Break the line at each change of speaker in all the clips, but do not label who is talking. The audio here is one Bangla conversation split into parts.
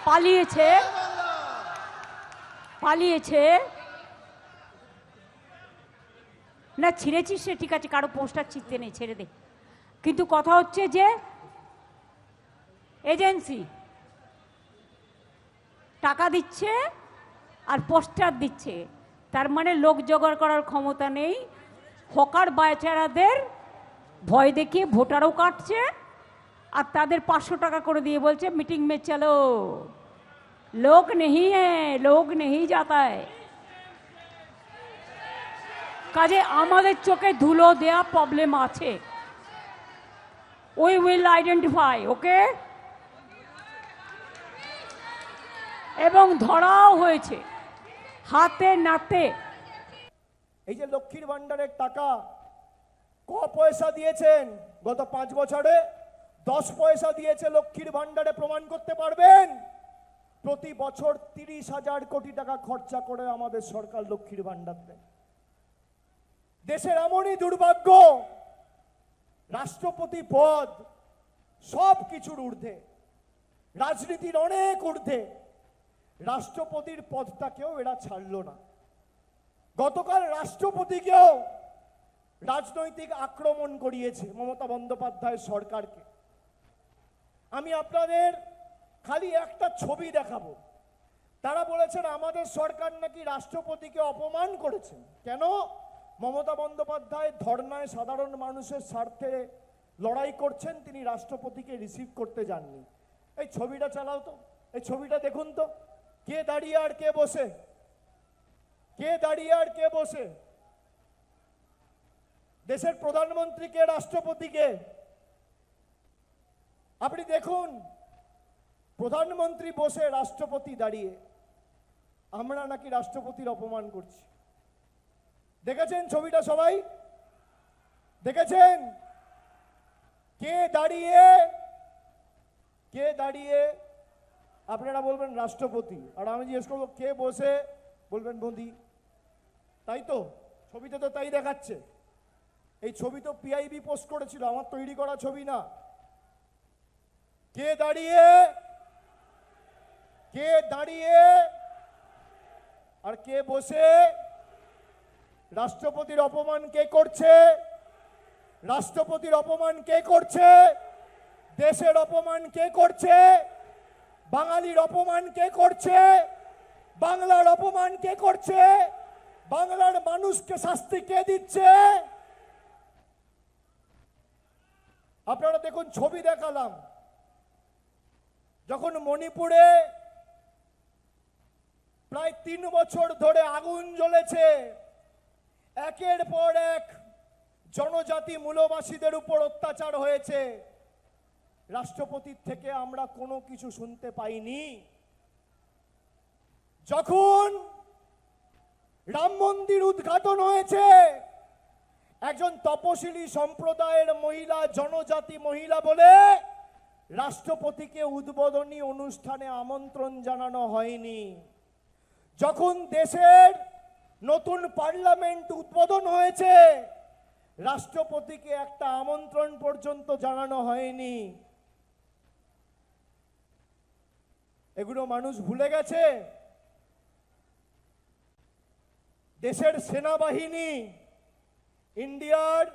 পালিয়েছে পালিয়েছে না, ছিঁড়েছিস সে ঠিক আছে, কারো পোস্টার ছিঁড়তে নেই, ছেড়ে দে। কিন্তু কথা হচ্ছে যে এজেন্সি টাকা দিচ্ছে আর পোস্টার দিচ্ছে, তার মানে লোক জোগাড় করার ক্ষমতা নেই। হকার বেচারাদের ভয় দেখিয়ে ভোটারও কাটছে, আর তাদের 500 টাকা করে দিয়ে বলছে মিটিং মে চলো, লোক নেই লোক নেই যাতা है। কাজে আমাদের চোখে ধুলো দেয়া প্রবলেম আছে, উই উইল আইডেন্টিফাই, ওকে, এবং ধরাও হয়েছে হাতে নাতে।
এই যে লক্ষ্মীর ভান্ডারের টাকা ক পয়সা দিয়েছেন গত 5 বছরে? 10 পয়সা দিয়েছে লক্ষ্মীর ভান্ডারে, প্রমাণ করতে পারবেন? প্রতি বছর 30,000 কোটি টাকা খরচা করে আমাদের সরকার লক্ষ্মীর ভান্ডার দেয়। দেশের এমনই দুর্ভাগ্য, রাষ্ট্রপতি পদ সব কিছুর ঊর্ধ্বে, রাজনীতির অনেক ঊর্ধ্বে, রাষ্ট্রপতির পদটাকেও এরা ছাড়লো না। গতকাল রাষ্ট্রপতিকেও রাজনৈতিক আক্রমণ করিয়েছে মমতা বন্দ্যোপাধ্যায়ের সরকারকে। আমি আপনাদের খালি একটা ছবি দেখাবো। তারা বলেছেন আমাদের সরকার নাকি রাষ্ট্রপতিকে অপমান করেছেন। কেন? মমতা বন্দ্যোপাধ্যায় ধর্নায় সাধারণ মানুষের স্বার্থে লড়াই করছেন, তিনি রাষ্ট্রপতিকে রিসিভ করতে যাননি। এই ছবিটা চালাও তো, এই ছবিটা দেখুন তো, কে দাঁড়িয়ে আর কে বসে, কে দাঁড়িয়ে আর কে বসে। দেশের প্রধানমন্ত্রীকে, রাষ্ট্রপতিকে আপনি দেখুন, প্রধানমন্ত্রী বসে, রাষ্ট্রপতি দাঁড়িয়ে। আমরা নাকি রাষ্ট্রপতির অপমান করছি। দেখেছেন ছবিটা? সবাই দেখেছেন? কে দাঁড়িয়ে, কে দাঁড়িয়ে? আপনারা বলবেন রাষ্ট্রপতি, আর আমি জিজ্ঞেস করবো কে বসে, বলবেন মোদি। তাই তো, ছবিতে তো তাই দেখাচ্ছে। এই ছবি তো পিআইবি পোস্ট করেছিল, আমার তৈরি করা ছবি না। কে দাঁড়িয়ে, কে দাঁড়িয়ে আর কে বসে? রাষ্ট্রপতির অপমান কে করছে? রাষ্ট্রপতির অপমান কে করছে? দেশের অপমান কে করছে? বাঙালির অপমান কে করছে? বাংলার অপমান কে করছে? বাংলার মানুষকে শাস্তি কে দিচ্ছে? আপনারা দেখুন, ছবি দেখালাম। যখন মণিপুরে প্রায় 3 বছর ধরে আগুন জ্বলেছে, একের পর এক জনজাতি মূলবাসীদের উপর অত্যাচার হয়েছে, রাষ্ট্রপতির থেকে আমরা কোনো কিছু শুনতে পাইনি। যখন রাম মন্দির উদ্ঘাটন হয়েছে, একজন তপশিলি সম্প্রদায়ের মহিলা, জনজাতি মহিলা বলে রাষ্ট্রপতিকে উদ্বোধনী অনুষ্ঠানে আমন্ত্রণ জানানো হয়নি। যখন দেশের নতুন পার্লামেন্ট উদ্বোধন হয়েছে, রাষ্ট্রপতিকে একটা আমন্ত্রণ পর্যন্ত জানানো হয়নি। এগুলো মানুষ ভুলে গেছে। দেশের সেনাবাহিনী, ইন্ডিয়ার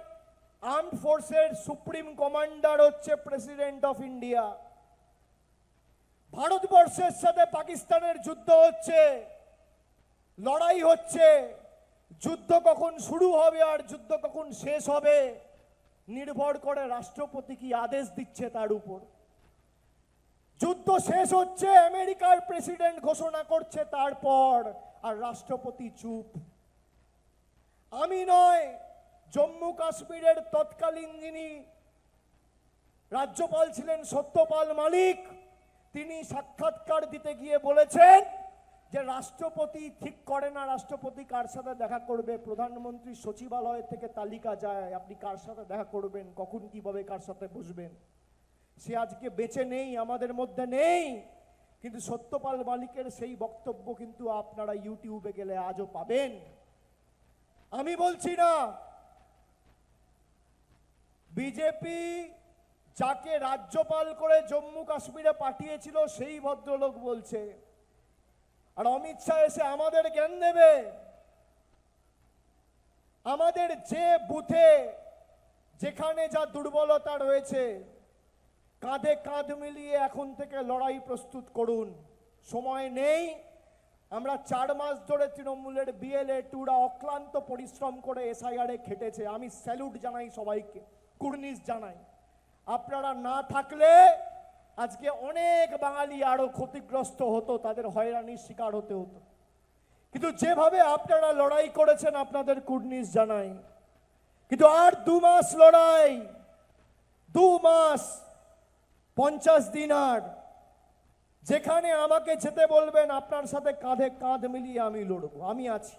আর্মড ফোর্সের সুপ্রিম কমান্ডার হচ্ছে প্রেসিডেন্ট অফ ইন্ডিয়া। ভারতবর্ষের সাথে পাকিস্তানের যুদ্ধ হচ্ছে, লড়াই হচ্ছে। যুদ্ধ কখন শুরু হবে আর যুদ্ধ কখন শেষ হবে নির্ভর করে রাষ্ট্রপতি কি আদেশ দিচ্ছে তার উপর। যুদ্ধ শেষ হচ্ছে, আমেরিকার প্রেসিডেন্ট ঘোষণা করছে তারপর, আর রাষ্ট্রপতি চুপ। আমি নয়, জম্মু কাশ্মীরের তৎকালীন যিনি রাজ্যপাল ছিলেন সত্যপাল মালিক, তিনি সাক্ষাৎকার দিতে গিয়ে বলেছেন যে রাষ্ট্রপতি ঠিক করে না রাষ্ট্রপতি কার সাথে দেখা করবে, প্রধানমন্ত্রী সচিবালয় থেকে তালিকা যায় আপনি কার সাথে দেখা করবেন, কখন কিভাবে কার সাথে বসবেন। সে আজকে বেঁচে নেই, আমাদের মধ্যে নেই, কিন্তু সত্যপাল মালিকের সেই বক্তব্য কিন্তু আপনারা ইউটিউবে গেলে আজও পাবেন। আমি বলছি না, বিজেপি যাকে রাজ্যপাল করে জম্মু কাশ্মীরে পাঠিয়েছিল সেই ভদ্রলোক বলছে, আর অমিত শাহ এসে আমাদের জ্ঞান দেবে। আমাদের যে বুথে যেখানে যা দুর্বলতা রয়েছে, কাঁধে কাঁধ মিলিয়ে এখন থেকে লড়াই প্রস্তুত করুন, সময় নেই। আমরা 4 মাস ধরে তৃণমূলের বিএলএ টুরা অক্লান্ত পরিশ্রম করে এসআইআরে খেটেছে। আমি স্যালুট জানাই সবাইকে, কুর্নিশ জানাই। আপনারা না থাকলে আজকে অনেক বাঙালি আরো ক্ষতিগ্রস্ত হতো, তাদের হয়রানির শিকার হতে হতো। কিন্তু যেভাবে আপনারা লড়াই করেছেন আপনাদের কুর্নিশ জানাই। কিন্তু আর 2 মাস লড়াই, 2 মাস 50 দিন। আর যেখানে আমাকে যেতে বলবেন আপনার সাথে কাঁধে কাঁধ মিলিয়ে আমি লড়বো, আমি আছি।